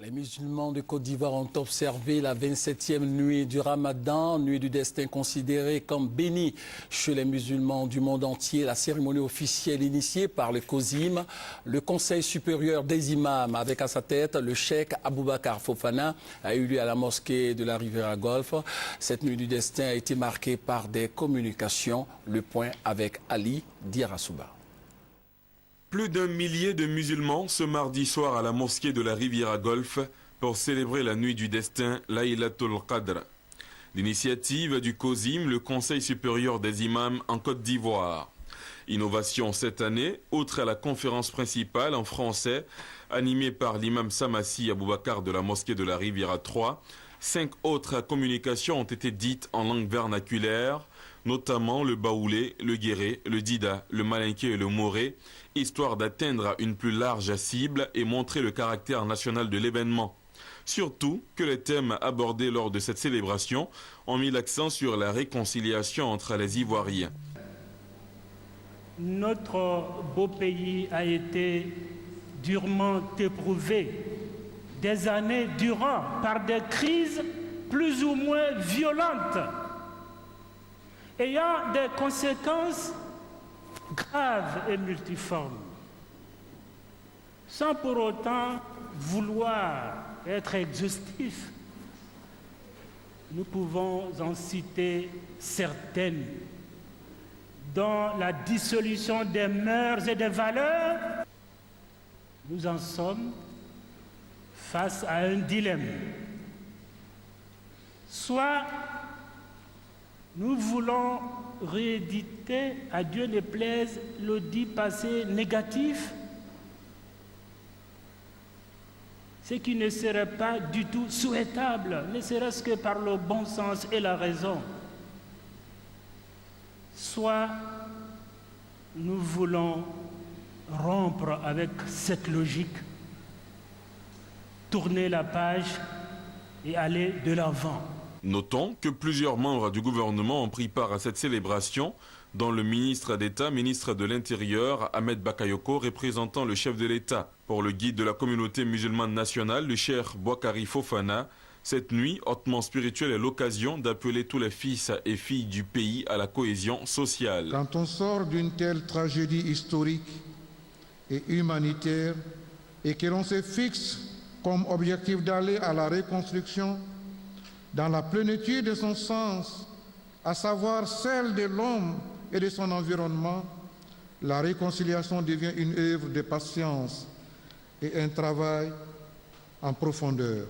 Les musulmans de Côte d'Ivoire ont observé la 27e nuit du Ramadan, nuit du destin considérée comme bénie chez les musulmans du monde entier. La cérémonie officielle initiée par le COSIM, le Conseil supérieur des imams, avec à sa tête le cheikh Aboubakar Fofana, a eu lieu à la mosquée de la Riviera Golf. Cette nuit du destin a été marquée par des communications. Le point avec Ali Diarasouba. Plus d'1 millier de musulmans ce mardi soir à la mosquée de la Riviera Golf pour célébrer la nuit du destin, Laylatul Qadr. L'initiative du COSIM, le Conseil supérieur des imams en Côte d'Ivoire. Innovation cette année, outre à la conférence principale en français, animée par l'imam Samassi Aboubakar de la mosquée de la Riviera 3, 5 autres communications ont été dites en langue vernaculaire, notamment le baoulé, le guéré, le dida, le malinké et le moré, histoire d'atteindre une plus large cible et montrer le caractère national de l'événement. Surtout que les thèmes abordés lors de cette célébration ont mis l'accent sur la réconciliation entre les Ivoiriens. Notre beau pays a été durement éprouvé des années durant par des crises plus ou moins violentes, ayant des conséquences graves et multiformes. Sans pour autant vouloir être exhaustif, nous pouvons en citer certaines, dont la dissolution des mœurs et des valeurs. Nous en sommes face à un dilemme. Soit nous voulons rééditer, à Dieu ne plaise, le dit passé négatif, ce qui ne serait pas du tout souhaitable, ne serait-ce que par le bon sens et la raison. Soit nous voulons rompre avec cette logique, tourner la page et aller de l'avant. Notons que plusieurs membres du gouvernement ont pris part à cette célébration, dont le ministre d'État, ministre de l'Intérieur, Ahmed Bakayoko, représentant le chef de l'État. Pour le guide de la communauté musulmane nationale, le cheikh Bouakari Fofana, cette nuit hautement spirituelle est l'occasion d'appeler tous les fils et filles du pays à la cohésion sociale. Quand on sort d'une telle tragédie historique et humanitaire et que l'on se fixe comme objectif d'aller à la reconstruction dans la plénitude de son sens, à savoir celle de l'homme et de son environnement, la réconciliation devient une œuvre de patience et un travail en profondeur.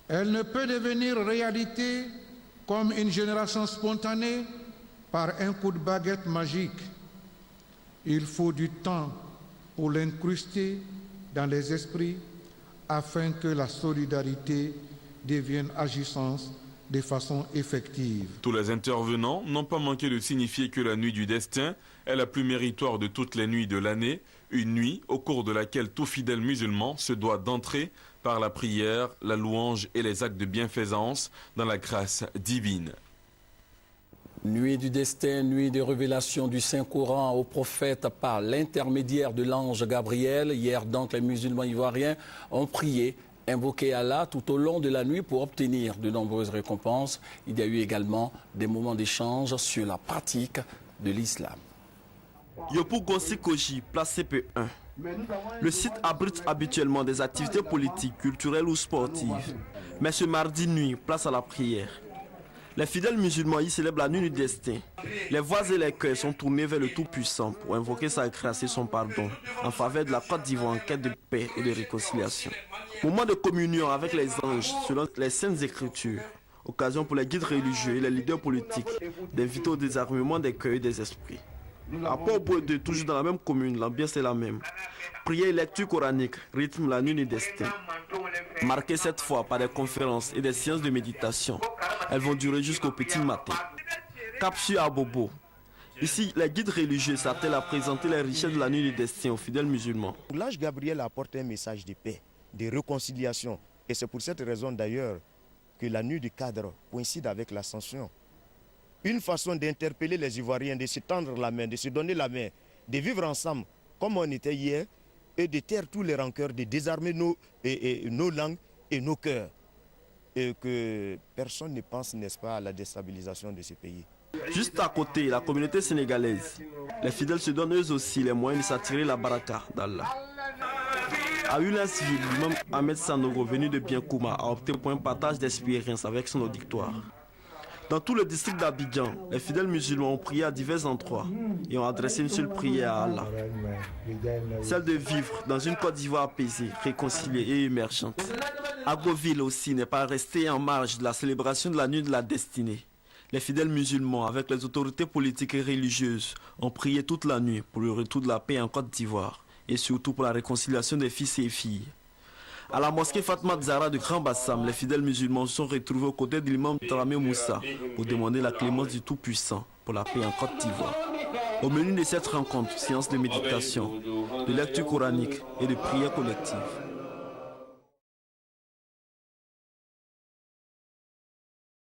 Elle ne peut devenir réalité comme une génération spontanée par un coup de baguette magique. Il faut du temps pour l'incruster dans les esprits afin que la solidarité devienne agissance de façon effective. Tous les intervenants n'ont pas manqué de signifier que la nuit du destin est la plus méritoire de toutes les nuits de l'année, une nuit au cours de laquelle tout fidèle musulman se doit d'entrer par la prière, la louange et les actes de bienfaisance dans la grâce divine. Nuit du destin, nuit de révélation du Saint-Coran au prophète par l'intermédiaire de l'ange Gabriel. Hier donc, les musulmans ivoiriens ont prié, invoqué Allah tout au long de la nuit pour obtenir de nombreuses récompenses. Il y a eu également des moments d'échange sur la pratique de l'islam. Yopou Gossi Koji, place CP1. Le site abrite habituellement des activités politiques, culturelles ou sportives. Mais ce mardi nuit, place à la prière. Les fidèles musulmans y célèbrent la nuit du destin. Les voix et les cœurs sont tournés vers le Tout-Puissant pour invoquer sa grâce et son pardon en faveur de la Côte d'Ivoire en quête de paix et de réconciliation. Moment de communion avec les anges selon les Saintes Écritures. Occasion pour les guides religieux et les leaders politiques d'inviter au désarmement des cœurs et des esprits. À Port-au-Prince, toujours dans la même commune, l'ambiance est la même. Prière et lecture coranique rythment la nuit du destin. Marquée cette fois par des conférences et des séances de méditation. Elles vont durer jusqu'au petit matin. Cap sur Abobo. Ici, les guides religieux s'attellent à présenter les richesses de la nuit du destin aux fidèles musulmans. L'ange Gabriel apporte un message de paix, de réconciliation. Et c'est pour cette raison d'ailleurs que la nuit du cadre coïncide avec l'ascension. Une façon d'interpeller les Ivoiriens, de se tendre la main, de se donner la main, de vivre ensemble comme on était hier, et de taire tous les rancœurs, de désarmer nos langues et nos cœurs. Et que personne ne pense, n'est-ce pas, à la déstabilisation de ce pays. Juste à côté, la communauté sénégalaise. Les fidèles se donnent eux aussi les moyens de s'attirer la baraka d'Allah. À Ulasville, l'imam Ahmed Sanogo, venu de Bienkouma, a opté pour un partage d'expérience avec son auditoire. Dans tout le district d'Abidjan, les fidèles musulmans ont prié à divers endroits et ont adressé une seule prière à Allah. Celle de vivre dans une Côte d'Ivoire apaisée, réconciliée et émergente. Agoville aussi n'est pas resté en marge de la célébration de la nuit de la destinée. Les fidèles musulmans, avec les autorités politiques et religieuses, ont prié toute la nuit pour le retour de la paix en Côte d'Ivoire et surtout pour la réconciliation des fils et filles. À la mosquée Fatma Zahra de Grand Bassam, les fidèles musulmans se sont retrouvés aux côtés de l'imam Dramé Moussa pour demander la clémence du Tout-Puissant pour la paix en Côte d'Ivoire. Au menu de cette rencontre, séance de méditation, de lecture coranique et de prière collective.